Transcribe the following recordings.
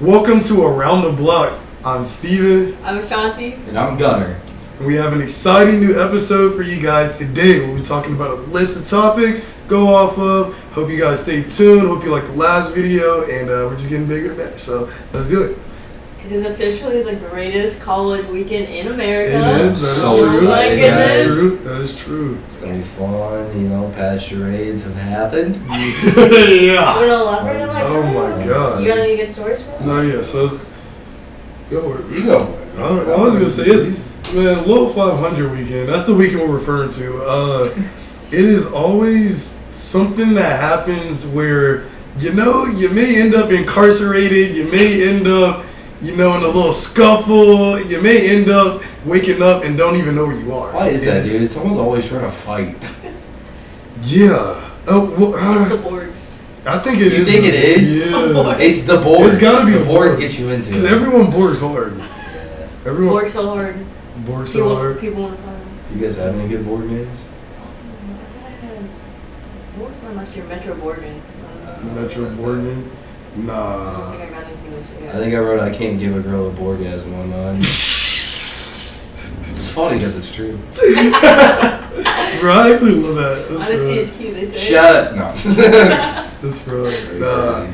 Welcome to Around the Block. I'm Steven. I'm Ashanti. And I'm Gunner. And we have an exciting new episode for you guys today. We'll be talking about a list of topics, go off of. Hope you guys stay tuned. Hope you liked the last video. And we're just getting bigger and better. So let's do it. It is officially the greatest college weekend in America. It is. That is So true. my excited, That goodness. is true. That is true. It's gonna be fun, past charades have happened. You Yeah. want to elaborate on that? Oh my guys? God. You got any good stories for us? No, yeah. So, go for it. You go for it. I was gonna say man, Low 500 weekend. That's the weekend we're referring to. It is always something that happens where you may end up incarcerated. You may end up, in a little scuffle. You may end up waking up and don't even know where you are. Why is that, dude? Someone's always trying to fight. Yeah. Oh, It's the Borgs. I think it is. You think it is? Yeah. It's the boards. It's gotta be the the boards board. get you into Because it. everyone borgs hard. Yeah. Everyone Borg so hard. borgs so hard. People want to play them. Do you guys have any good board games? What was my last year? Metro Borgen. Metro That's borging. I don't Nah. think I got anything this year. I think I wrote I can't give a girl a boardgasm on mine. It's funny because it's true. Bro, I actually love that. That's Honesty right. is cute, they say. Shut up. No. That's right. Nah.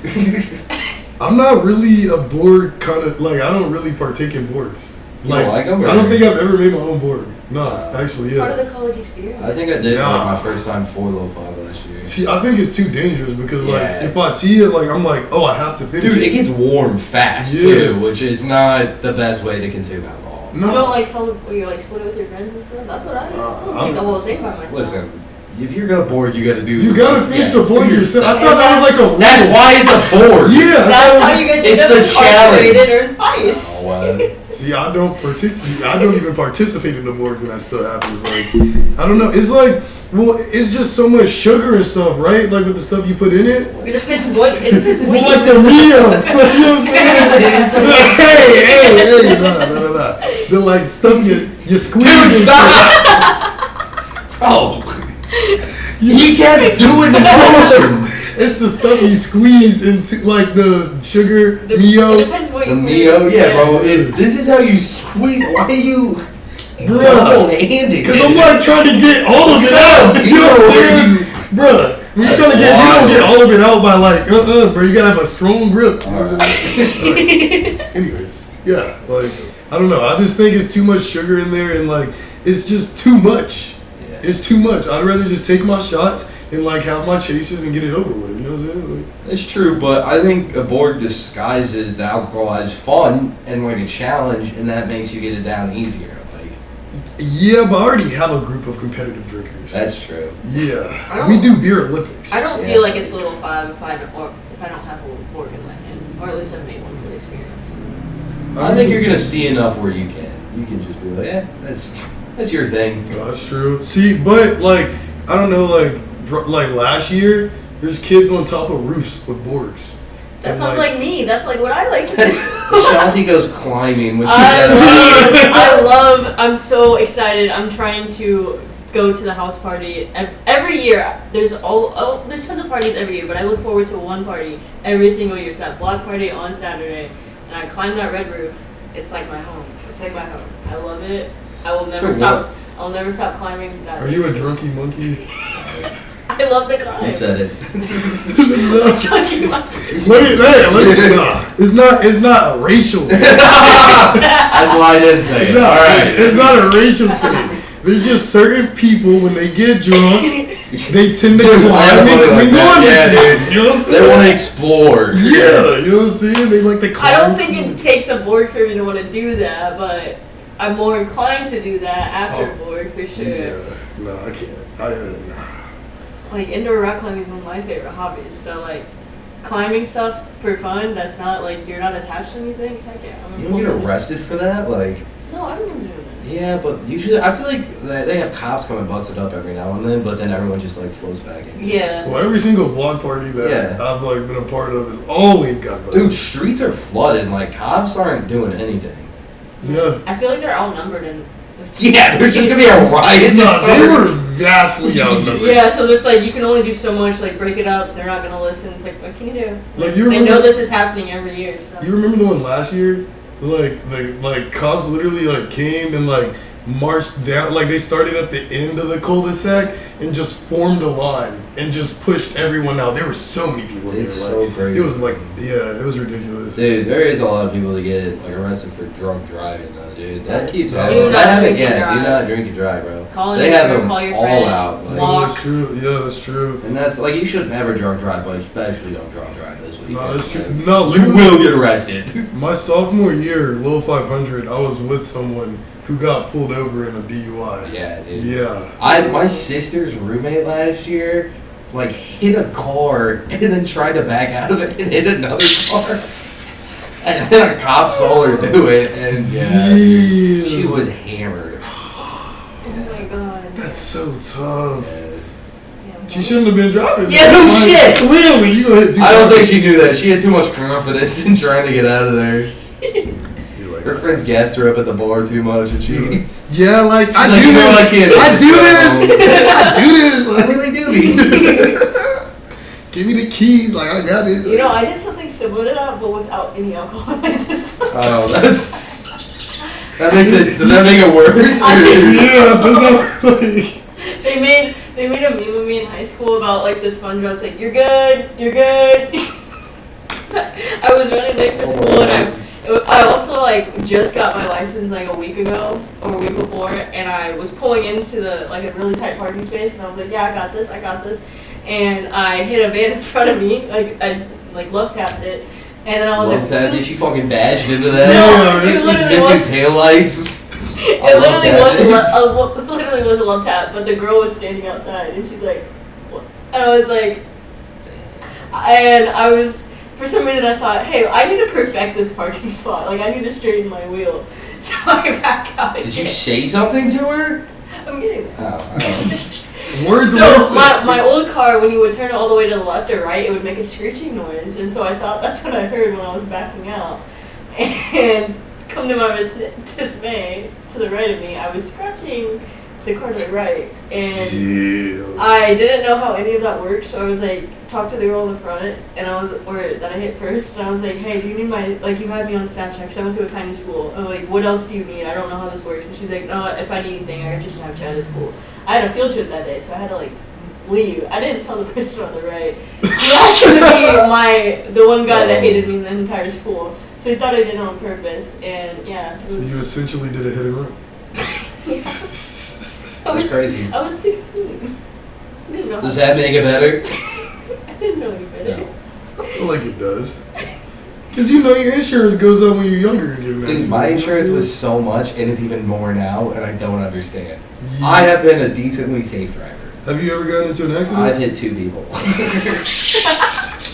I'm not really a board kind of, I don't really partake in boards. You don't like 'em, or- I don't think I've ever made my own board. No, actually, It's part of yeah. the college experience. I think I did Nah. my first time for low 5 last year. See, I think it's too dangerous because, Yeah. if I see it, I'm like, oh, I have to finish Dude, it. it gets warm fast Yeah. too, which is not the best way to consume alcohol. You No. don't split it with your friends and stuff? That's what I do. I'll take the whole thing by myself. Listen, if you're gonna board, you gotta do. You gotta finish the it's board for yourself. I yourself. thought that was like a rule. That's why it's a board. Yeah. I thought That's it was how like- you guys It's end up the challenge. incarcerated or in fights. Oh, wow. See, I don't even participate in the boards, and that still happens. I don't know. It's it's just so much sugar and stuff, right? Like with the stuff you put in it. It depends what. It depends what. Well, like the Rio. You know what I'm saying? hey, nah. The stuff you squeeze. Dude, and stop! Oh, he kept doing the motions. shit. It's the stuff you squeeze into, the sugar It Mio. depends what The you put Mio, in. yeah, bro. This is how you squeeze. Why are you Bruh. double-handed? Because I'm trying to get all of it out. You know what I'm saying? Bruh. When you're trying to you don't get all of it out by bro, you gotta have a strong grip. Anyways, yeah, I don't know. I just think it's too much sugar in there, and it's just too much. Yeah. It's too much. I'd rather just take my shots and have my chases and get it over with. You know what I'm saying? It's true, but I think a board disguises the alcohol as fun and a challenge, and that makes you get it down easier. Yeah, but I already have a group of competitive drinkers. That's true. Yeah, we do beer Olympics. I don't Yeah. feel like it's Little 5 if I don't have a board in my hand, or at least I've made one for the experience. I think you're gonna see enough where you can just be like, yeah, that's your thing. That's true. See, but I don't know, last year, there's kids on top of roofs with boards. That And, sounds like me. That's what I like to do. Shanti goes climbing when she's at I'm so excited. I'm trying to go to the house party every year. There's tons of parties every year, but I look forward to one party every single year. It's that block party on Saturday, and I climb that red roof. It's like my home. It's like my home. I love it. I will never So stop. what? I'll never stop climbing that. Are you a drunky monkey? I love the climb. You said it. Look at that. It's not a racial thing. That's why I didn't say it. No, All right. It's not a racial thing. There's just certain people, when they get drunk, they tend to climb and cling on to things. You know what I'm They saying? want to explore. Yeah, you know what I'm saying? They like to climb. I don't think it takes a board for me to want to do that, but I'm more inclined to do that after board for sure. Yeah, no, I can't. Nah. Indoor rock climbing is one of my favorite hobbies. So climbing stuff for fun, that's not you're not attached to anything. Heck yeah, I'm You don't get arrested for that? No, everyone's doing it. Yeah, but usually I feel like they have cops come and bust it up every now and then, but then everyone just floats back in. Yeah. Well, every single block party that I've been a part of has always got busted. Dude, streets are flooded. Cops aren't doing anything. Yeah. I feel like they're outnumbered in Yeah, there's just gonna be a riot. No, that they were starts. vastly outnumbered. Yeah, so it's like you can only do so much. Like break it up. They're not gonna listen. It's like what can you do? Like, you they remember- know this is happening every year. So. You remember the one last year? Like cops literally like came and like marched down, like they started at the end of the cul-de-sac and just formed a line and just pushed everyone out. There were so many people there. It's like, so crazy. It was like, yeah, it was ridiculous. Dude, there is a lot of people that get like arrested for drunk driving though, dude. That Yes. keeps Do happening. not That happens- drink and yeah, do drive. not drink and drive, bro. Call an They have Uber, them call your all friend. out. Like, Yeah, Walk. that's true. Yeah, that's true. and that's like you should never drunk drive, but especially don't drunk drive this week. No, that's true. Like, No, you literally, will get arrested. my sophomore year, Lil 500, I was with someone who got pulled over in a DUI. Yeah, dude. Yeah. My sister's roommate last year, like hit a car and then tried to back out of it and hit another car. And then a cop saw her do it, and yeah, dude, she was hammered. Oh my god. That's so tough. Yeah, She shouldn't have been driving. Yeah, no Like, shit. Clearly, you gonna hit two I don't cars. think she knew that. She had too much confidence in trying to get out of there. You're like, Her friends gassed her up at the bar too much, and she. yeah, like I like, do you know this. I can't I hit do this this. guy. I do this. I Like, really do. give me the keys. Like I got it. You know, I did something similar to that, but without any alcohol in my system. Oh, that makes it. Does that make it worse? Yeah, does that, They made a meme of me in high school about like this SpongeBob. It's like you're good. So I was running late for school, and I also like just got my license like a week ago or a week before, and I was pulling into the like a really tight parking space, and I was like, yeah, I got this, and I hit a van in front of me, like I like love tapped it, and then I was Love like, that. Did she fucking badged into that? No, it literally Missing was. taillights. It literally was a love tap, but the girl was standing outside, and she's like, what? And I was like, and I was, for some reason I thought, hey, I need to perfect this parking spot. Like, I need to straighten my wheel. So I back out again. Did you say something to her? I'm getting there. Oh, I don't know. words So my old car, when you would turn it all the way to the left or right, it would make a screeching noise, and so I thought that's what I heard when I was backing out. And come to my dismay, to the right of me, I was scratching the car to the right, and I didn't know how any of that worked, so I was like, talk to the girl in the front, and that I hit first, and I was like, hey, do you need my, like, you had me on Snapchat, because I went to a tiny school, I'm like, what else do you need? I don't know how this works, and she's like, no, if I need anything, I got your Snapchat, it's cool. I had a field trip that day, so I had to, like, leave. I didn't tell the person on the right. So that should be the one guy that hated me in the entire school. So he thought I did it on purpose, and yeah. It So was, you essentially did a hit and run. That's crazy. I was 16. I didn't know. Does that make it better? I didn't know any better. No. I feel like it does. Because you know your insurance goes up when you're younger. And Dude, my insurance was so much, and it's even more now, and I don't understand. I have been a decently safe driver. Have you ever gotten into an accident? I've hit 2 people.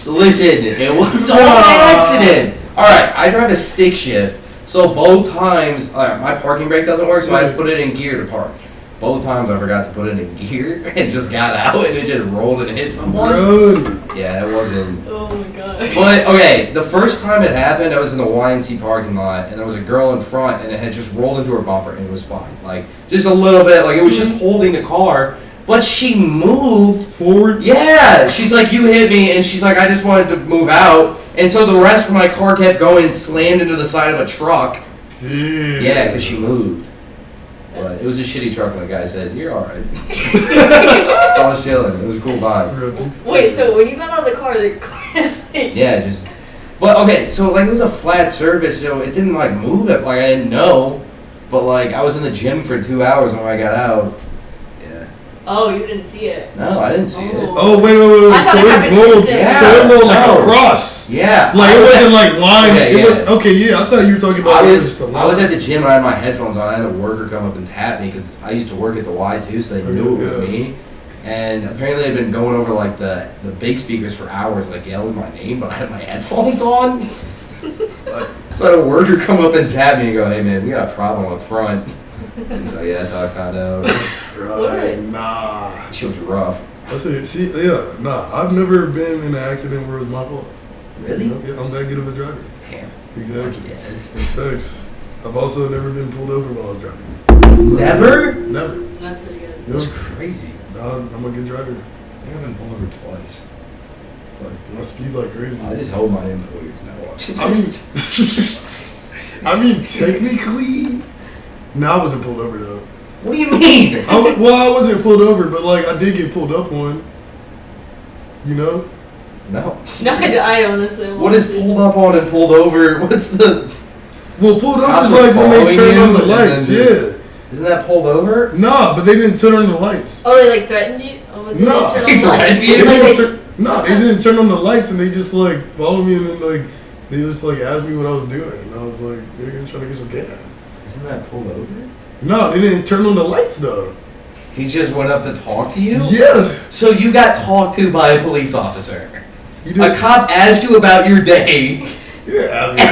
Listen, it was all an accident. All right, I drive a stick shift, so both times my parking brake doesn't work, so I have to put it in gear to park. Both times I forgot to put it in gear and just got out, and it just rolled and hit someone. Bro. Yeah, it wasn't. Oh my god. But okay, the first time it happened, I was in the YNC parking lot, and there was a girl in front, and it had just rolled into her bumper, and it was fine. Like just a little bit, like it was just holding the car, but she moved Forward? Yeah, she's like, you hit me, and she's like, I just wanted to move out, and so the rest of my car kept going and slammed into the side of a truck. Damn. Yeah, because she moved. But it was a shitty truck, and the guy said, you're alright. So I was chilling. It was a cool vibe. Wait, so when you got out of the car is like... Yeah, just... But, okay, so, like, it was a flat surface, so it didn't, like, move it. Like, I didn't know. But, like, I was in the gym for 2 hours when I got out. Yeah. Oh, you didn't see it. No, I didn't see it. Oh, wait. I thought So it it happened rolled, instantly. so it rolled like No. across. Yeah. Like it wasn't like line. Okay, it yeah. was, okay, yeah. I thought you were talking about. I it was just a I was line. at the gym and I had my headphones on. I had a worker come up and tap me because I used to work at the Y too, so they knew it was me. And apparently they'd been going over like the big speakers for hours, like yelling my name, but I had my headphones on. So I had a worker come up and tap me and go, "Hey man, we got a problem up front." And so yeah, that's how I found out. That's right. Nah. She was rough. That's it. See, yeah, nah. I've never been in an accident where it was my fault. Really? You know, yeah, I'm that good of a driver. Damn. Exactly. Yes. Thanks. I've also never been pulled over while I was driving. Never? Never. That's pretty good. That's crazy. I'm a good driver. I think I've been pulled over twice. Like, I speed like crazy. I just hope my employees now watch it. I mean, technically, no, I wasn't pulled over though. What do you mean? I wasn't pulled over, but like I did get pulled up on. You know? No. No, I honestly. What is pulled up on and pulled over? What's the? Well, pulled up Cops is were like when they following turn you on the and lights. then Yeah. Isn't that pulled over? Nah, but they didn't turn on the lights. Oh, they like threatened you? Oh, they No, didn't turn they on the lights? threatened you? They Like, didn't they- turn, no, they didn't turn on the lights, and they just like followed me, and then like they just like asked me what I was doing, and I was like, "You're trying to get some gas." Isn't that pulled over? No, they didn't turn on the lights though. He just went up to talk to you? Yeah, So you got talked to by a police officer. you A did. cop asked you about your day. Yeah, I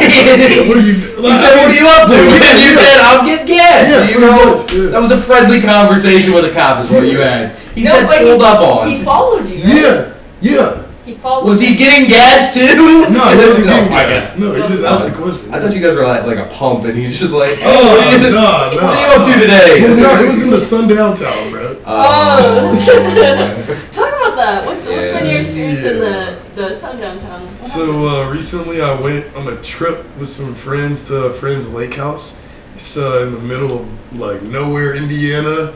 mean, what are you? He said, "What are you up to?" And you said, "I'm getting gas." Yeah, you pretty know, much, yeah. that was a friendly conversation with a cop, is what you had. He No, said, but "Pulled up on." He followed you, right? Yeah, yeah. He followed Was he you. getting gas too? No, he wasn't No, getting I gas. guess. No, he just asked the question. I thought you guys were like a pump, and he's just like, Oh, what are you, no, what are you up to no. today?" Well, no, it was in the Sundown town, bro. Oh. Talk about that. What's been your experience in the Sundown town? What happened? So recently I went on a trip with some friends to a friend's lake house. It's in the middle of like nowhere, Indiana.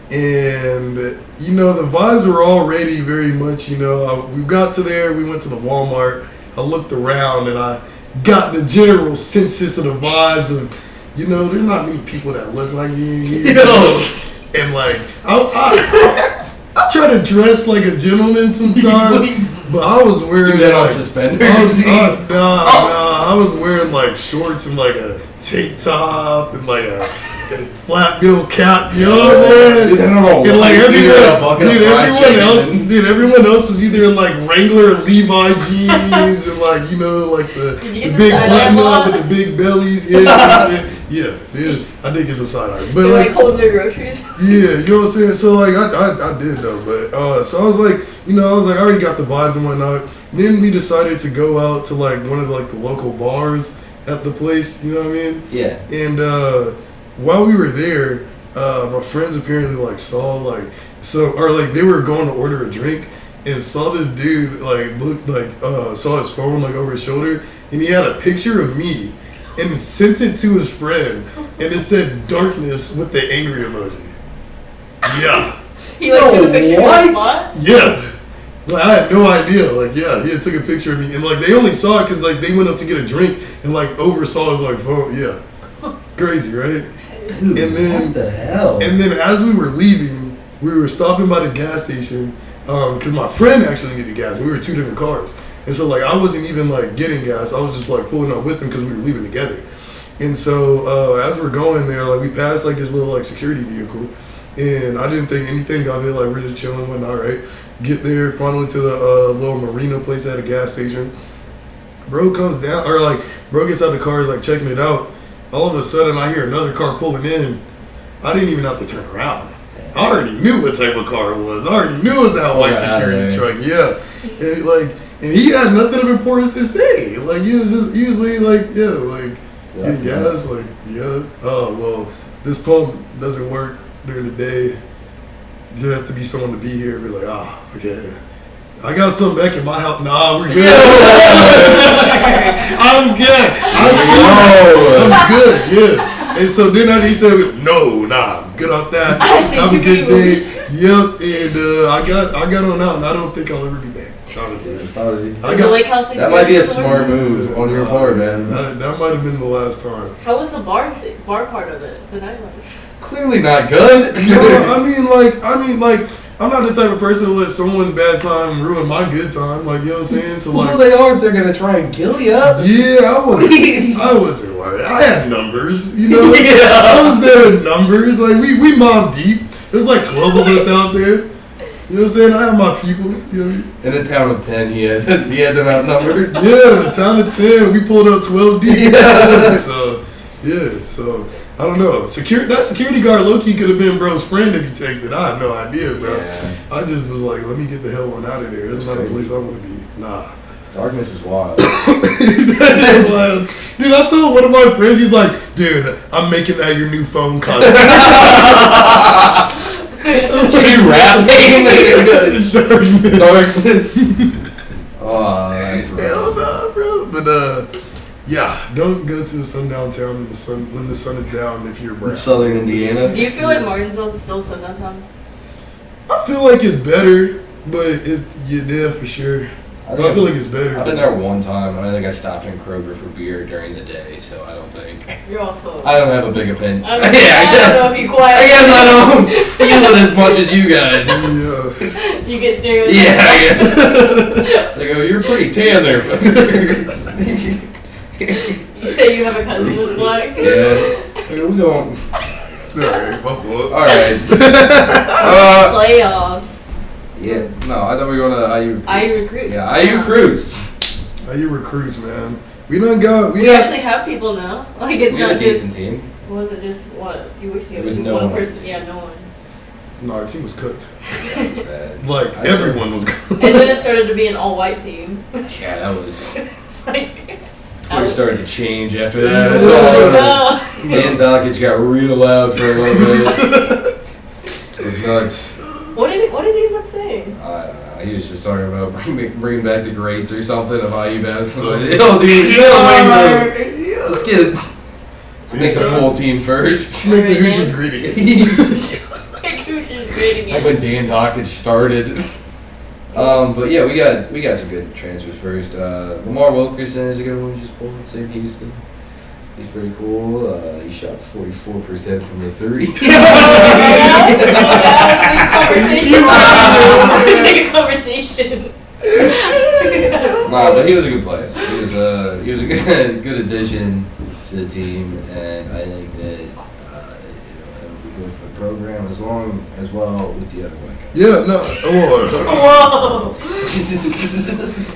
And you know, the vibes were already very much, you know, we got to there, we went to the Walmart, I looked around and I got the general census of the vibes of, you know, there's not many people that look like me here. And like, I try to dress like a gentleman sometimes, but I was wearing Do that on like, suspenders? I was wearing like shorts and like a tank top and like a flat bill cap, you know what I'm saying? Dude, I don't know. And like everyone, everyone else was either in like Wrangler or Levi jeans and like, you know, like the Did you get the big side-eye button up lot? with the big bellies. Yeah, I did get some side eyes, but They like, like holding their groceries. yeah, you know what I'm saying? So like I did though, but so I was like, you know, I was like, I already got the vibes and whatnot. Then we decided to go out to like one of like the local bars at the place, you know what I mean? Yeah. And while we were there, my friends apparently like saw like they were going to order a drink and saw this dude like looked like saw his phone like over his shoulder and he had a picture of me and sent it to his friend and it said darkness with the angry emoji. Yeah. He like took a picture of What? the spot. Yeah. Like, I had no idea. Like, yeah, he had took a picture of me, and like they only saw it because like they went up to get a drink and like oversaw his like phone. Yeah, crazy, right? Dude, And then- what the hell? And then as we were leaving, we were stopping by the gas station because my friend actually needed gas. We were two different cars, and so like I wasn't even like getting gas. I was just like pulling up with him because we were leaving together. And so as we're going there, like we passed like this little like security vehicle, and I didn't think anything of it. Like we're just chilling, whatnot, right? Get there finally to the little marina place at a gas station. Bro comes down, or like bro gets out the car, is like checking it out. All of a sudden, I hear another car pulling in. I didn't even have to turn around. I already knew what type of car it was. I already knew it was that white security truck. Yeah, and like, and he had nothing of importance to say. Like he was like, yeah, like, get gas, like, yeah. Oh well, this pump doesn't work during the day. There has to be someone to be here. Be like, okay. I got some back in my house. Nah, we're good. I'm good. I'm good. Yeah. And so then he said, no, nah, I'm good off that. I see Have a too good many day. movies. Yep. And I got on out, and I don't think I'll ever be back. Honestly. Probably. The lake house That might be a smart move on your part, man. That might have been the last time. How was the bar part of it? The nightlife. Clearly not good. No, I mean, I'm not the type of person who let someone's bad time ruin my good time. Like, you know what I'm saying? So Well, like, they are if they're gonna try and kill you. yeah, I wasn't worried. I had numbers, you know. Yeah. I was there in numbers. Like we mob deep. There's like 12 of us out there. You know what I'm saying? I have my people. You know. In a town of 10, he had them outnumbered. Yeah, the town of 10. We pulled up 12 deep. Yeah. So I don't know. That security guard low-key could have been bro's friend if he texted. I have no idea, bro. Yeah. I just was like, let me get the hell on out of there. That's not a place I want to be. Nah. Darkness is wild. That Dude, I told one of my friends, he's like, dude, I'm making that your new phone contact. It's your new rap name? Darkness. Oh, that's Hell right. nah, bro. But, yeah, don't go to a sundown town when the sun is down if you're In brown. Southern Indiana. Do you feel like Martinsville is still Sundown town? I feel like it's better, but yeah, for sure. I feel like it's better. I've been there one time, and I think I stopped in Kroger for beer during the day, so I don't think. You're also. I don't have a big opinion. I don't, Yeah, I don't know if you quiet. I guess I don't feel it as much as you guys. Yeah. You get stereotyped. Yeah, I guess. They go, you're pretty tan there, fucker. You say you have a cousin who's black. Yeah. We don't. Alright, my fault. Alright. Playoffs. Yeah. No, I thought we were going to IU recruits. IU recruits. Yeah, IU recruits. How you recruits, man? We done got. We actually have people now. Like it's We not had a just. decent team. Wasn't just what a few weeks ago. It was just no one one. person. Yeah, no one. No, our team was cooked. Yeah, it's bad. Like, I saw- everyone was cooked. And then it started to be an all-white team. Yeah, that was. It's like. Twitter started to change after Yeah. that. Oh, So, Dan Dockage got real loud for a little bit. It was nuts. What did he end up saying? I don't know. He was just talking about bringing back the greats or something of IU basketball. Like, yo, dude, you know, let's get it. Let's make the full team first. Make the Hoosiers greedy. Coochie's great Like again. when Dan Dockage started. But yeah, we got some good transfers first. Lamar Wilkerson is a good one. We just pulled in St. Houston. He's pretty cool. He shot 44% from the 30. Let's take a conversation. Nah, but he was a good player. He was a good addition to the team, and I think that it'll be good for the program as well with the other white guys. Yeah, no. Whoa.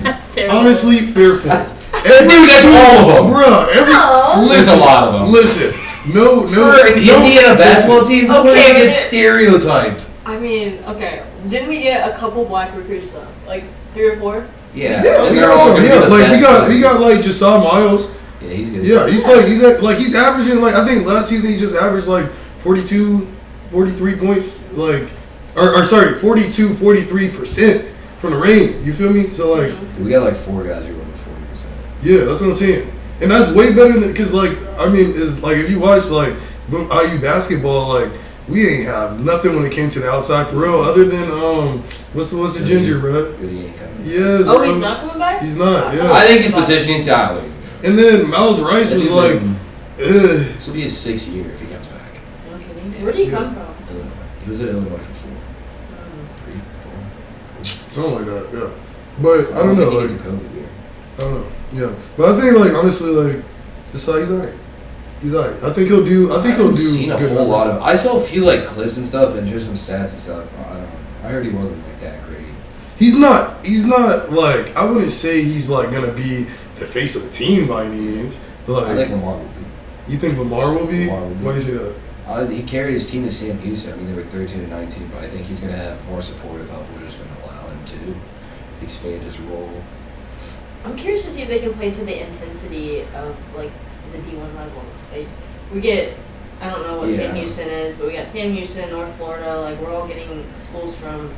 That's terrible. Honestly, fair point. Dude, that's all of them. Bruh, There's a lot of them. Listen, no. For an Indiana basketball team, Okay, we're gonna but get it- stereotyped. I mean, okay. Didn't we get a couple black recruits though? Like 3 or 4? Yeah, Yeah, and we they're got all some. gonna be Yeah, the like best we got players. like Josiah Miles. Yeah, he's good. Yeah, he's averaging like I think last season he just averaged like 42, 43 points. Like, or sorry, 42, 43% from the range. You feel me? So like, We got like 4 guys who run 40%. yeah, that's what I'm saying. And that's way better than because like I mean is like if you watch like IU basketball like. We ain't have nothing when it came to the outside for real, other than what's the ginger, bro? Good, he ain't coming. Yes. Oh, he's not coming back? He's not. Yeah. I think he's petitioning Tyler. And then Miles Rice was like, ugh. This will be his 6th year if he comes back. No kidding. Where did he come from? Illinois. He was at Illinois for 4. 3, 4. Something like that. Yeah. But I don't know. think Like, he's a COVID year. I don't know. Yeah. But I think like honestly like he's alright. He's alright. I think he'll do. I think he'll do. Seen a good whole lot numbers. of. I saw a few like clips and stuff and just some stats and stuff. I don't know. I heard he wasn't like that great. He's not. He's not like I wouldn't say he's like gonna be the face of the team by any means. Like I think Lamar will be. you think Lamar will be? Lamar will be. Why do you say that? He carried his team to Sam Houston. I mean, they were 13-19, but I think he's going to have more supportive help. We're just going to allow him to expand his role. I'm curious to see if they can play to the intensity of like the D1 level. Like we get, I don't know what Yeah. Sam Houston is, but we got Sam Houston, North Florida. Like we're all getting schools from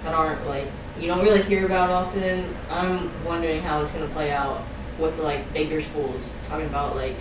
that aren't like you don't really hear about often. I'm wondering how it's gonna play out with like bigger schools. Talking about like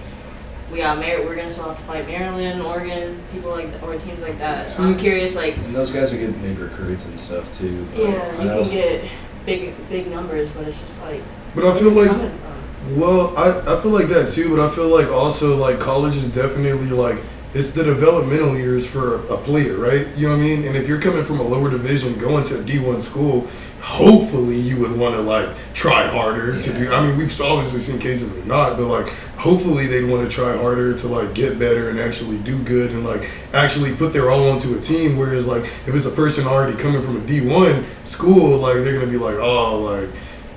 we got we're gonna still have to fight Maryland, Oregon, people like or teams like that. So I'm curious like And those guys are getting big recruits and stuff too. But yeah, you I can also- get big numbers, but it's just like But I feel where's it like coming from? well, I feel like that too, but I feel like also like college is definitely like it's the developmental years for a player, right? You know what I mean? And if you're coming from a lower division going to a D1 school, hopefully you would want to like try harder to do. I mean, we've obviously seen cases of not, but like hopefully they'd want to try harder to like get better and actually do good and like actually put their all onto a team. Whereas like if it's a person already coming from a D1 school, like they're gonna be like, oh, like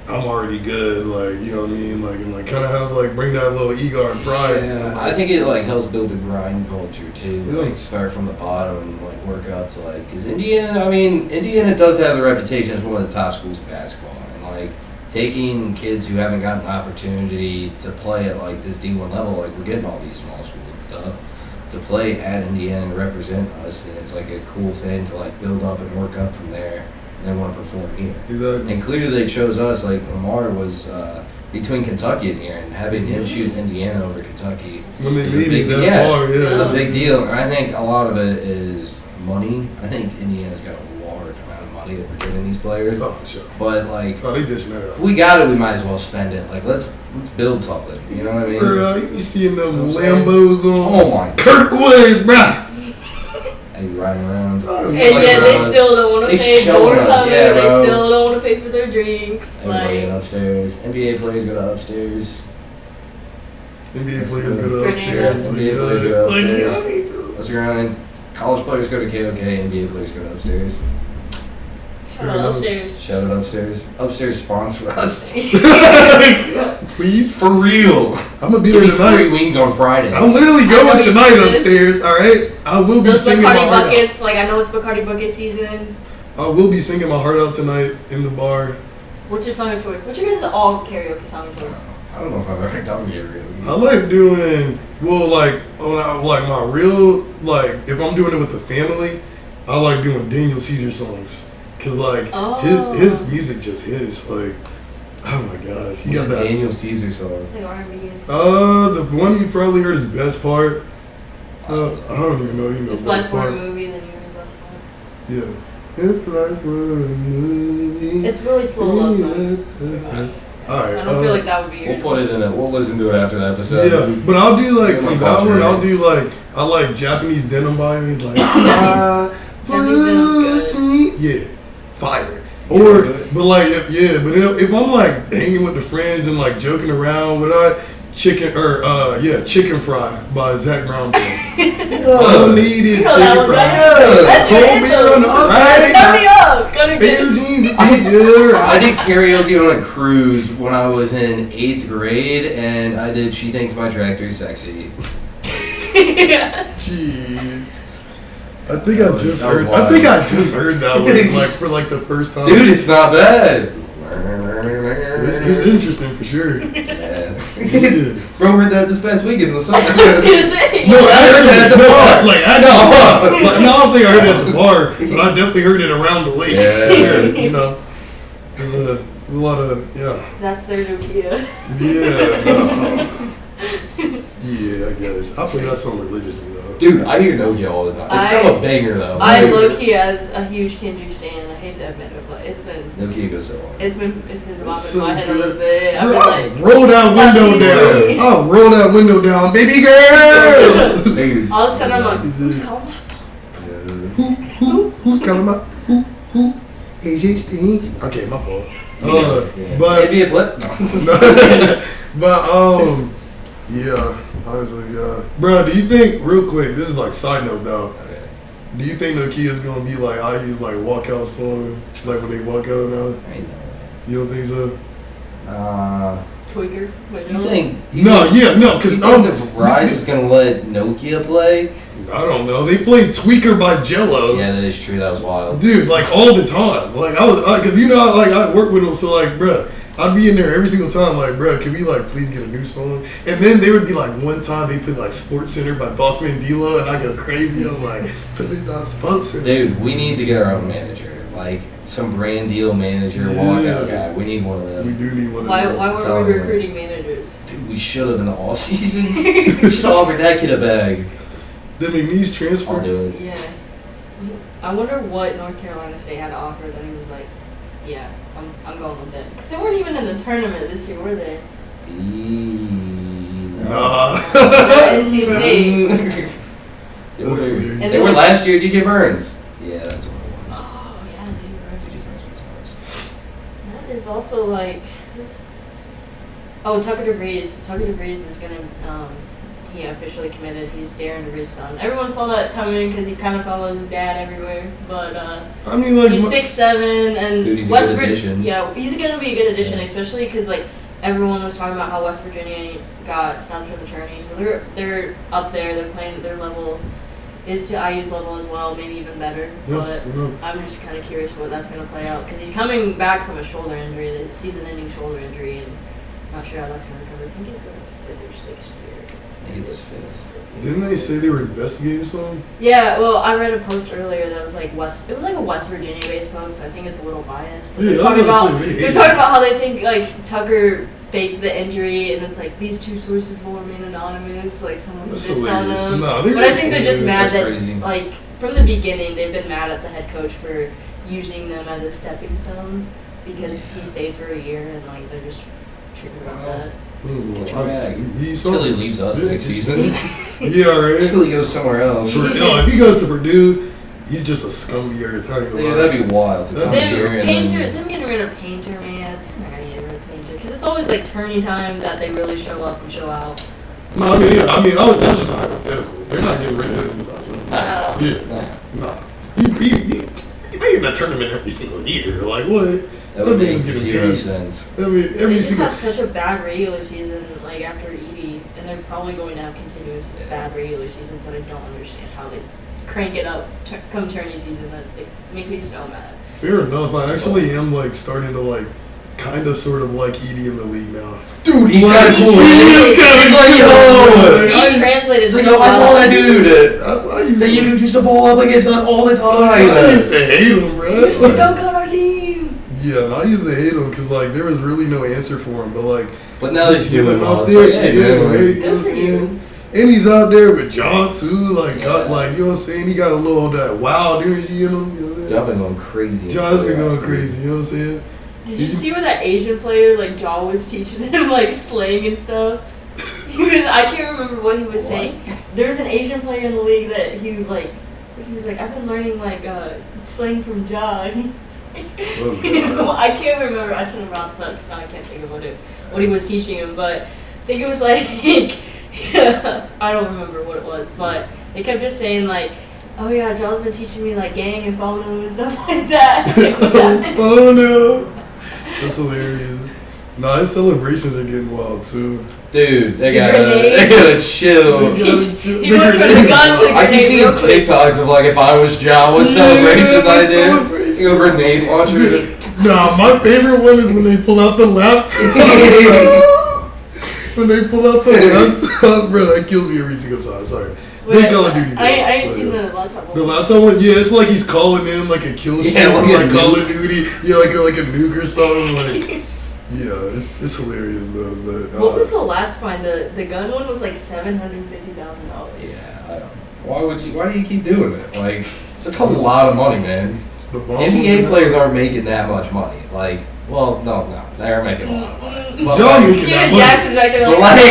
I'm already good, like you know what I mean, like and like kind of have like bring that little ego and pride. Yeah, I think it like helps build the grind culture too. Yeah. Like start from the bottom and like work up to like because Indiana does have the reputation as one of the top schools in basketball, and like taking kids who haven't gotten the opportunity to play at like this D1 level, like we're getting all these small schools and stuff, to play at Indiana and represent us, and it's like a cool thing to like build up and work up from there, and then want to perform here. Exactly. And clearly they chose us. Like Lamar was between Kentucky and here, and having him choose Indiana over Kentucky When they is a leave big it that yeah, far, yeah. it's a big deal. And I think a lot of it is money. I think Indiana's got a large amount of money that we're giving these players. Oh, for sure. But like, Oh, they dishing that if out. we got it, we might as well spend it. Like let's build something. You know what I mean? Bro, you be seeing them You know what I'm Lambos on Oh my god. Kirkwood, bruh. And you riding around. Oh, And yeah, yet they bro. still don't want to They pay showing more us, coming. yeah, They bro. still don't want to pay for their drinks. Everybody in Like, upstairs. NBA players go to upstairs. NBA players go to Fernandez. upstairs. NBA players go Like, upstairs. yeah, Let's grind. College players go to KOK. NBA players go to upstairs. shout out upstairs. Shout out upstairs. Upstairs sponsor us. Please. For real. I'm gonna be Give there me free tonight. wings on Friday. I'm literally I know going you tonight said this. upstairs. All right. I will be Those singing my Bacardi heart out. buckets, like I know it's Bacardi bucket season. I will be singing my heart out tonight in the bar. What's your song of choice? What's your guys' all karaoke song of choice? I don't know if I've ever done it I really. like doing like my real like if I'm doing it with the family, I like doing Daniel Caesar songs because like Oh. his music just hits like oh my gosh he It's got a that. Daniel Caesar song. Like R&B and stuff. The one you probably heard is best part. I don't even know. You know If life best were a part. movie, then you were the best part. Yeah. If life were a movie. It's really slow love songs. pretty much. All right. I don't feel like that would be your. We'll put it in it. We'll listen to it after the episode. Yeah, but I'll do like Yeah, from my that culture, one. I'll right? do like I like Japanese denim buyers like Japanese denim's good. Yeah, fire. You Or do it? but like if I'm like hanging with the friends and like joking around with chicken fry by Zach Brown. All I need is You know that chicken one, fry. right? That's your Cold beer on the anthem. right. Turn me up. Gonna Beer get. jeans. I did karaoke on a cruise when I was in 8th grade, and I did She Thinks My Tractor's Sexy. Jeez. I think That I was- just that was heard. I wild. think I just heard that one like for like the first time. Dude, it's not bad. It's interesting for sure. Yeah. Yeah. Bro, heard that this past weekend in the summer. I was gonna say. No, heard it at the bar. Like, No. like, no, I don't think I heard it at the bar, but I definitely heard it around the lake. Yeah. For sure, you know. There's a lot of, yeah. That's their Nokia. Yeah. Yeah, I guess. I play that song religiously, though. Dude, I hear Nokia all the time. It's kind of a banger, though. I low-key as a huge Kendrick stan. I hate to admit it, but it's been Nokia goes so hard. bopping so my head a good. little bit. I've Bro, been like, roll that window easy. down. I'll roll that window down, baby girl. Dude. all of a sudden I'm like, Is who's it- calling my Who's calling my, who, is it Steve? Okay, my fault. Yeah. But It'd be a blip. No. but yeah, honestly, bro. Do you think real quick? This is like side note though. Okay. Do you think Nokia's gonna be like I use like walkout song like when they walk out now? I ain't know You don't think so? that. tweaker? Wait, You no. think? No, yeah, no, You because think that Verizon is gonna let Nokia play? I don't know. They played Tweaker by Jello. Yeah, that is true. That was wild. Dude, like all the time. Like I was, cause you know, like I work with them, so like, bruh, I'd be in there every single time, like, bruh, can we like please get a new song? And then there would be like one time they put like Sports Center by Bossman D-Lo, and I go crazy. I'm like, put this on Sports Center. Dude, we need to get our own manager. Like some brand deal manager, walkout guy. We need one of We them. do need one of Why them. weren't Tell we me. recruiting managers? Dude, we should have in the off season. We should have offered that kid a bag. Did McNeese transfer? I'll do it. Yeah. I wonder what North Carolina State had to offer that he was like, yeah, I'm going with that. Because they weren't even in the tournament this year, were they? Nah. NC State. They were, And they were last year, DJ Burns. Yeah, that's what it was. Oh, yeah, they DJ were. Burns was nuts. That is also like. Oh, Tucker DeVries. Tucker DeVries is gonna. He officially committed. He's Darren DeVries' son. Everyone saw that coming because he kind of follows his dad everywhere. But I mean, like, he's 6'7", and Dude, he's a West good Virginia. addition. Yeah, he's gonna be a good addition, Yeah. especially because like everyone was talking about how West Virginia got snubbed from the tourney, so they're up there. They're playing at their level. is to IU's level as well, maybe even better. But I'm just kind of curious what that's going to play out because he's coming back from a shoulder injury, the season-ending shoulder injury, and not sure how that's going to recover. I think he's the 5th or 6th year. I think it's his 5th. Didn't they say they were investigating something? Yeah, well, I read a post earlier that was like it was like a West Virginia-based post, so I think it's a little biased. But they're talking about how they think like Tucker faked the injury, and it's like these 2 sources will remain anonymous. Like someone's just on them. But I think they're just mad that like from the beginning they've been mad at the head coach for using them as a stepping stone because he stayed for a year, and like they're just tripping about that. Get your bag. Until he leaves us next season. Yeah, right. Until he goes somewhere else. If he goes to Purdue, he's just a scummier. Yeah, that'd be wild. Them getting rid of Painter, man. I'm not gonna get rid of Painter because it's always like turning time that they really show up and show out. No, that's just hypothetical. They're not getting rid of him. Nah. They in a tournament every single year. Like what? That would make zero sense. I mean, they just have such a bad regular season, like after Edie, and they're probably going to have continuous bad regular seasons that I don't understand how they crank it up come tourney season. That it makes me so mad. Fair enough. I actually am like starting to like kind of sort of like Edie in the league now. Dude, he's kind of cool. He's like, yo. He translated so well. I saw that dude. That you do just a ball up against us all the time. I used to hate him, bro. He's like, don't come on our team. Yeah, I used to hate him because like there was really no answer for him, but now he's doing out out there. Yeah, and he's out there with John too, like you know what I'm saying? He got a little that wild energy in him. You know what I'm saying? John's been going crazy. John's been going crazy. You know what I'm saying? Did you see where that Asian player like Jaw was teaching him like slang and stuff? I can't remember what he was saying. There's an Asian player in the league that he was like I've been learning like slang from Jaw. I can't remember. I should have brought this up because now I can't think of what he was teaching him. But I think it was like I don't remember what it was, but they kept just saying like, "Oh yeah, Jaw's been teaching me like gang and phono and stuff like that." Oh no, that's hilarious. No, his celebrations are getting wild too. Dude, they gotta chill. He went from the gun to the I keep seeing TikToks of like if I was Jaw, what celebrations I did. You go grenade launcher. Nah, my favorite one is when they pull out the laptop. When they pull out the laptop, bro, that kills me every single time. Sorry. Big Call of Duty. I ain't seen the laptop one. The laptop one, yeah, it's like he's calling in like a kill streak like Call of Duty. Yeah, like a nuke or something. Like, yeah, it's hilarious though. But what was the last fine? The gun one was like $750,000. Yeah, I don't know. Why do you keep doing it? Like, that's a lot of money, man. NBA players aren't making that much money. Like, well, no, they're making a lot of money. But John making that money. Jackson's right there. But like, I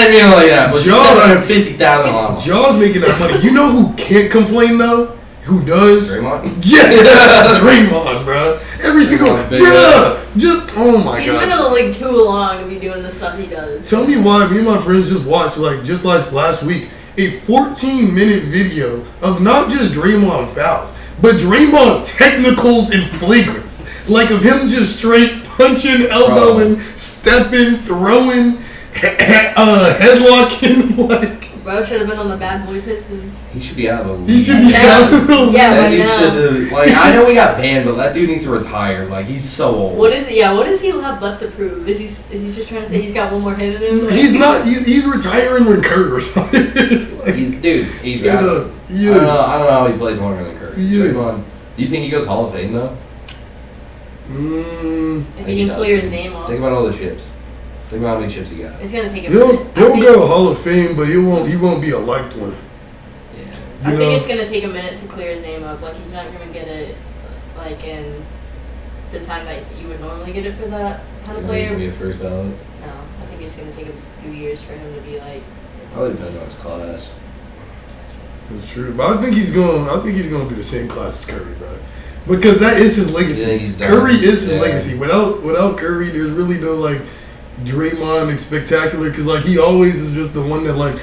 didn't mean it like that. But $750,000 a lot. Jaw's making that money. You know who can't complain though? Who does? Draymond? Yes! Draymond, bro. Every single just oh my god. He's been in the league too long to be doing the stuff he does. Tell me why me and my friends just watched just like last week a 14-minute video of not just Draymond fouls, but Draymond technicals and flagrants. Like of him just straight punching, elbowing, stepping, throwing, headlocking, like. Bro should have been on the bad boy Pistons. He should be out of the league. He should be out of the league. Yeah, that dude should have. Like, I know he got banned, but that dude needs to retire. Like, he's so old. What does he have left to prove? Is he just trying to say he's got one more hit in him? Like, he's not. He's retiring when Curry retires. Like, he's got it. Yeah. I don't know how he plays longer than Curry. Yes. Do you think he goes Hall of Fame though? If he can clear his name off. Think about all the chips. Think about how many chips he got. It's gonna take a minute. He'll go Hall of Fame, but he won't be a liked one. Yeah. I think it's gonna take a minute to clear his name up. Like he's not gonna get it like in the time that you would normally get it for that kind of player. He's gonna be a first ballot. No, I think it's gonna take a few years for him to be like. Probably depends on his class. It's true, but I think he's gonna be the same class as Curry, bro. Because that is his legacy. Curry is his legacy. Without Curry, there's really no like Draymond and spectacular. Because like he always is just the one that like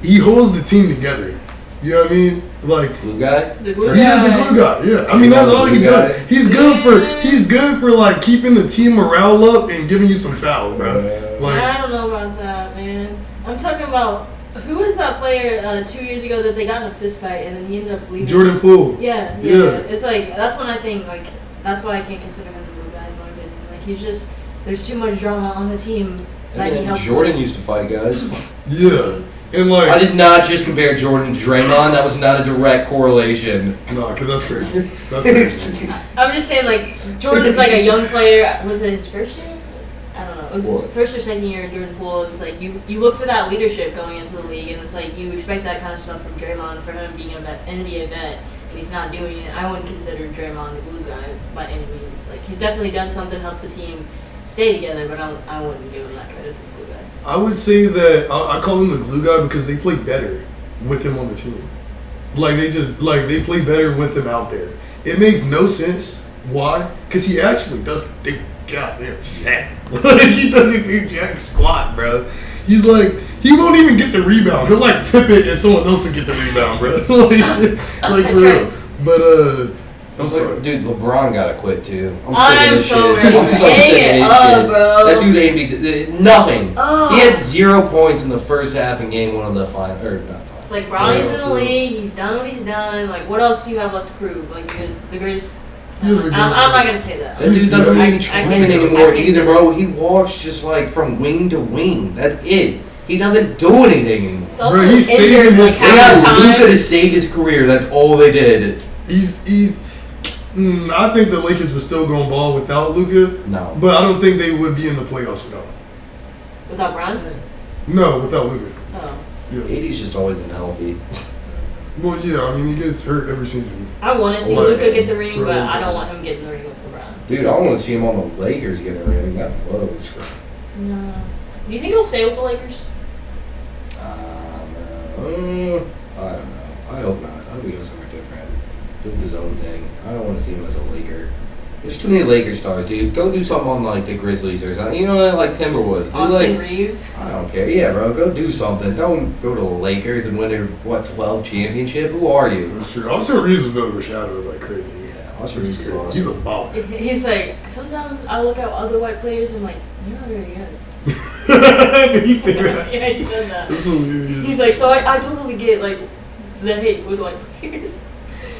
he holds the team together. You know what I mean? Like glue guy. The glue he guy. is the glue guy. Yeah, I mean that's all he does. He's good for like keeping the team morale up and giving you some fouls, bro. Like I don't know about that, man. I'm talking about Who was that player 2 years ago that they got in a fist fight and then he ended up leaving? Jordan Poole. Yeah. It's like that's when I think like that's why I can't consider him the glue guy in my opinion. Like he's just there's too much drama on the team that he helps. Jordan used to fight guys. Yeah. And like I did not just compare Jordan to Draymond. That was not a direct correlation. No, because that's crazy. That's crazy. I'm just saying like Jordan's like a young player. Was it his first year? I don't know. It was his first or second year, Jordan Poole. It's like you look for that leadership going into the league, and it's like you expect that kind of stuff from Draymond for him being an NBA vet, and he's not doing it. I wouldn't consider Draymond the glue guy by any means. Like he's definitely done something to help the team stay together, but I wouldn't give him that credit as the glue guy. I would say that I call him the glue guy because they play better with him on the team. Like they play better with him out there. It makes no sense. Why? Because he actually doesn't do goddamn jack. Like he doesn't do jack squat, bro. He's like he won't even get the rebound. He'll like tip it and someone else will get the rebound, bro. like for real. But I'm sorry. Dude, LeBron gotta quit too. I'm so shit. ready. I'm so sick of Hang it this up, shit. bro. That dude ain't nothing. Oh. He had 0 points in the first half in game 1 of the final. Or not final. It's like Bronny's in the league. He's done what he's done. Like, what else do you have left to prove? Like, the greatest. I'm not gonna say that. That dude doesn't even I train anymore either, bro. He walks just like from wing to wing. That's it. He doesn't do anything anymore. He's also Bro, he's injured saving like his- They half the got time. Luka to save his career. That's all they did. I think the Lakers were still going ball without Luka. No. But I don't think they would be in the playoffs without him. Without Bron? No, without Luka. Oh. Yeah. AD's just always unhealthy. Well, yeah. I mean, he gets hurt every season. I want to see Or- Luka get the ring, but Right. I don't want him getting the ring with LeBron. Dude, I want to see him on the Lakers get a ring. That blows. No. Do you think he'll stay with the Lakers? I don't know. I hope not. I hope he goes somewhere different. Does his own thing. I don't want to see him as a Laker. There's too many Laker stars, dude. Go do something on like the Grizzlies or something. You know, like Timberwolves. Do Austin like, Reeves? I don't care. Yeah, bro. Go do something. Don't go to the Lakers and win their 12 championship. Who are you? That's true. Also, Reeves was overshadowed like crazy. Yeah, Austin Reeves is awesome. He's a baller. He's like, sometimes I look at other white players and I'm like, you're not very good. He said that. Yeah, he said that. That's hilarious. He's like, so I totally get like the hate with white players.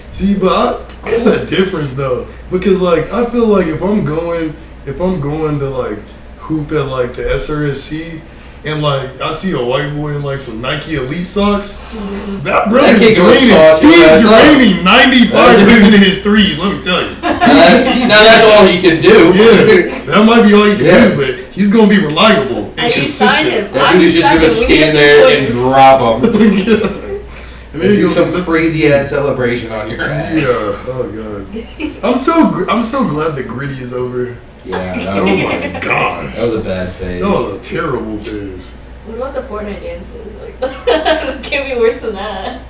See, but it's a difference though, because like I feel like if I'm going to like hoop at like the SRSC, and like I see a white boy in like some Nike Elite socks, that brother That is kid goes draining. sauce your He's ass up. draining 95% of his threes. Let me tell you. Now that's all he can do. Yeah, that might be all he can Yeah. do, but he's gonna be reliable and I need to sign him. consistent. That dude is just gonna stand there and drop him. And And then do he some goes, crazy ass celebration on your ass. yeah. Oh god. I'm so glad the gritty is over. Yeah, Oh my god. that was a bad phase. That was a terrible phase. What about the Fortnite dances? Like, it can't be worse than that.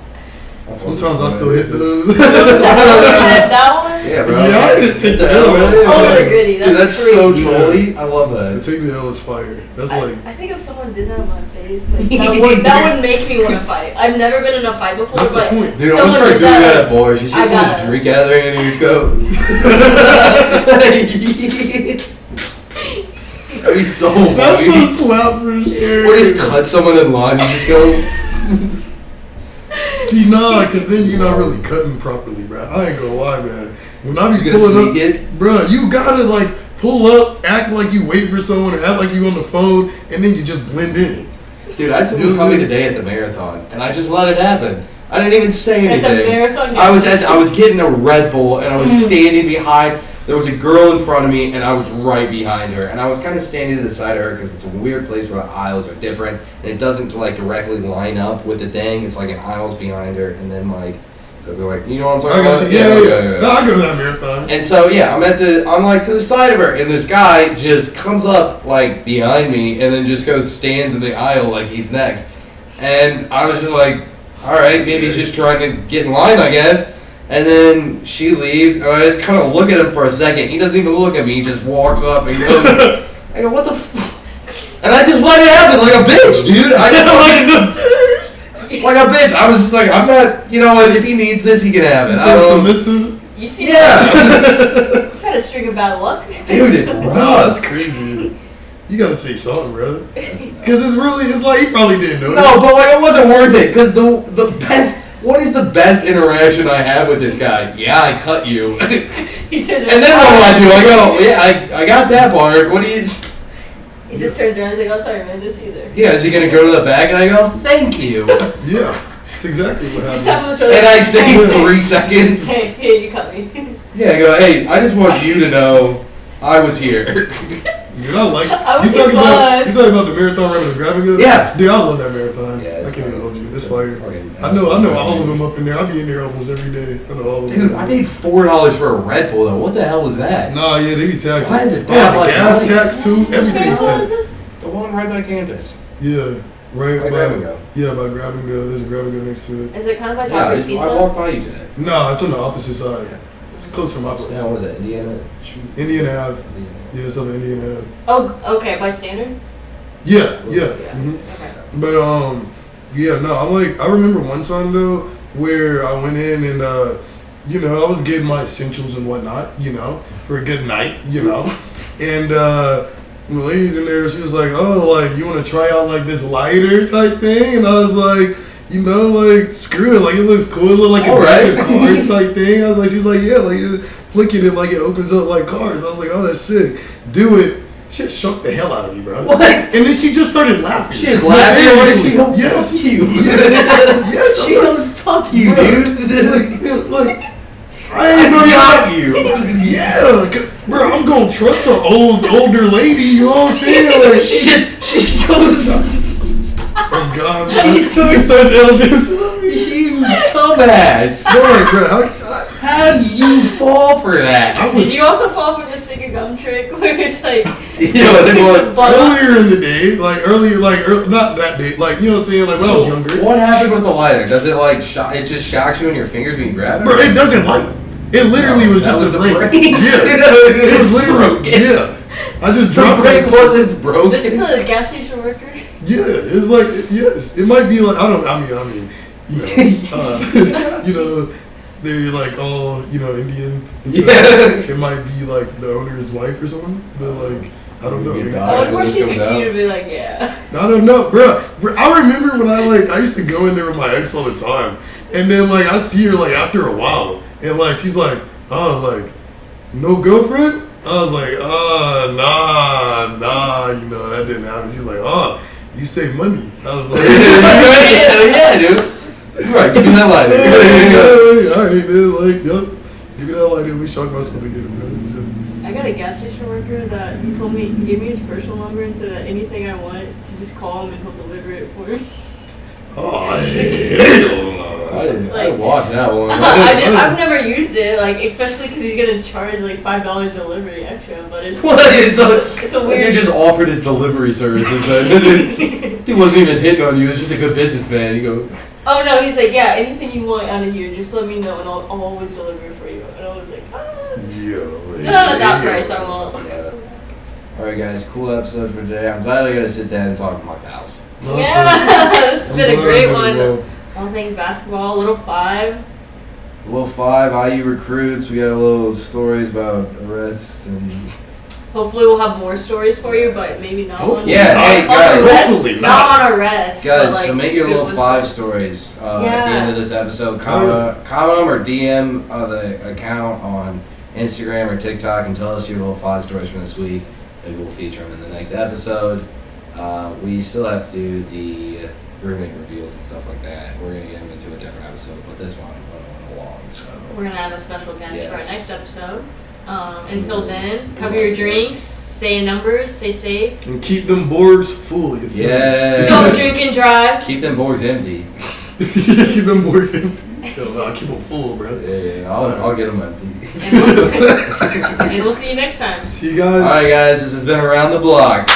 Sometimes I still hit those. That one? Yeah, bro. Yeah, I didn't take the L. Totally gritty. Dude, that's That's so crazy. trolly. I love I that. take the L as fire. That's like I think if someone did that on my face, like, that would make me want to fight. I've never been in a fight before, That's the but point. Dude, I'm gonna someone start did doing that that. at bars. You see I someone got just it. drink out of there and you just go. That'd be so that's funny. a slap for sure. Or just cut someone in line and just go. See, nah, because then you're not really cutting properly, bro. I ain't gonna lie, man. When I be You gonna pulling up, sneak it? bro, you gotta like pull up, act like you wait for someone, act like you on the phone, and then you just blend in. Dude, I had someone tell me today at the marathon, and I just let it happen. I didn't even say At anything. the marathon, I was getting a Red Bull, and I was standing behind. There was a girl in front of me, and I was right behind her. And I was kind of standing to the side of her because it's a weird place where the aisles are different, and it doesn't like directly line up with the thing. It's like an aisles behind her, and then like they're like, you know what I'm talking I got about? you. Yeah. No, I go to that marathon. And so yeah, I'm like to the side of her, and this guy just comes up like behind me, and then just goes stands in the aisle like he's next. And I was just like, all right, maybe he's just trying to get in line, I guess. And then she leaves, and I just kind of look at him for a second. He doesn't even look at me. He just walks up and goes, I go, what the f-? And I just let it happen like a bitch, dude. I just like a bitch. I was just like, I'm not, you know what, if he needs this, he can have it. That's submissive. You see Yeah. that? You've had a string of bad luck. Dude, it's Oh, rough. that's crazy. You gotta say something, bro. Because it's like he probably didn't know. No, but like it wasn't worth it. Because the best. What is the best interaction I have with this guy? Yeah, I cut you. And then what do? I go, yeah, I got that part. What do you? He just turns around and he's like, oh, sorry, man, just either. Yeah, is he going to go to the back? And I go, thank you. Yeah, that's exactly what happens. And I say 3 seconds. Hey, you cut me. Yeah, I go, hey, I just want you to know I was here. Dude, I like it. I was You talking about bust. the marathon running the grabbing gun? Yeah. Dude, I love that marathon. Yeah, I it's can't even fun. hold you. It's fire. Fucking I know all of them up in there. I be in there almost every day. I know all of them. Dude, I paid $4 for a Red Bull though. What the hell was that? Nah, yeah, they be taxing. Why is it Oh, that the much gas money? tax too? Everything's What is taxed. this? The one right by campus. Yeah, right By Grab and Go. Yeah, by Grab and Go. There's a Grab and Go next to it. Is it kind of like Yeah, Doctor's I Pizza? walked by you today. Nah, it's on the opposite side. It's close to my place. Now, what is that? Indiana? Indian Ave. Yeah, it's on the Indian Ave. Oh, okay, by standard? Yeah. Yeah. Mhm. Okay. But yeah, no, I remember one time though where I went in and I was getting my essentials and whatnot, for a good night, and the lady's in there, she was like, oh, like you want to try out like this lighter type thing, and I was like, like screw it, like it looks cool, it look like a Alright. cars type thing. I was like, she's like, yeah, like flicking it like it opens up like cars. I was like, oh, that's sick, do it. Shit shocked the hell out of me, bro. What? And then she just started laughing. She is laughing. Seriously. She goes, Yes. fuck you. Yes. She goes, fuck you, dude. Like, I ain't know got you. Yeah, bro, I'm gonna trust an older lady. You know what I'm saying? Like, She goes, oh God, She's she doing starts elegance. you dumbass. Sorry, bro. How do you fall for that? I was Did you also fall for the stick of gum trick where it's like earlier in the day, not that day, like you know what I'm saying, like when I was younger. What happened with the lighter? Does it like it just shocks you in your fingers when you grab it? Bro, it doesn't light. It literally was That just was a the break. break. Yeah, it was literally Broken. yeah. I just The dropped brake it. wasn't broken. this is a gas station worker. Yeah, it's like yes, it might be like I mean, they're like all Indian. And Yeah. so it might be like the owner's wife or something, but like I don't know. You I dodge would when want this you comes to out. be like, yeah. I don't know, bro. I remember when I used to go in there with my ex all the time, and then like I see her like after a while, and like she's like, oh, like no girlfriend. I was like, nah, that didn't happen. She's like, oh, you save money. I was like, yeah, dude. Right, give me that lighter. all right, man, like, yep. Give me that lighter. Let me shock myself again, man. I got a gas station worker that he gave me his personal number and said that anything I want to just call him and he'll deliver it for me. Oh, hell no. I watched that one. I've never used it, like especially because he's gonna charge like $5 delivery extra, but it's What? It's a weird. Like they just offered his delivery services. He wasn't even hitting on you. He was just a good businessman. You go. Oh no, he's like, yeah, anything you want out of here, just let me know and I'll always deliver it for you. And I was like, not at that price, I won't. All right, guys. Cool episode for today. I'm glad I got to sit down and talk to my pals. Yeah, this has been a great one. All things basketball, Little 5. Little 5 IU recruits. We got a little stories about arrests and. Hopefully we'll have more stories for you, but maybe not. Hopefully Yeah, not. hey guys. Hopefully not on arrest. Guys, but, like, so make your good little ones. 5 stories at the end of this episode. Comment them or DM the account on Instagram or TikTok and tell us your little 5 stories from this week. Maybe we'll feature them in the next episode. We still have to do we're gonna make reveals and stuff like that. We're gonna get them into a different episode, but this one went along. So We're gonna have a special guest for our Yes. next episode. Until then, cover your drinks, stay in numbers, stay safe. And keep them boards full. You feel me? yeah. Don't drink and drive. Keep them boards empty. Keep them boards empty. Yo, no, keep them full, bro. Yeah, I'll get them empty. And we'll see you next time. See you guys. All right, guys. This has been Around the Block.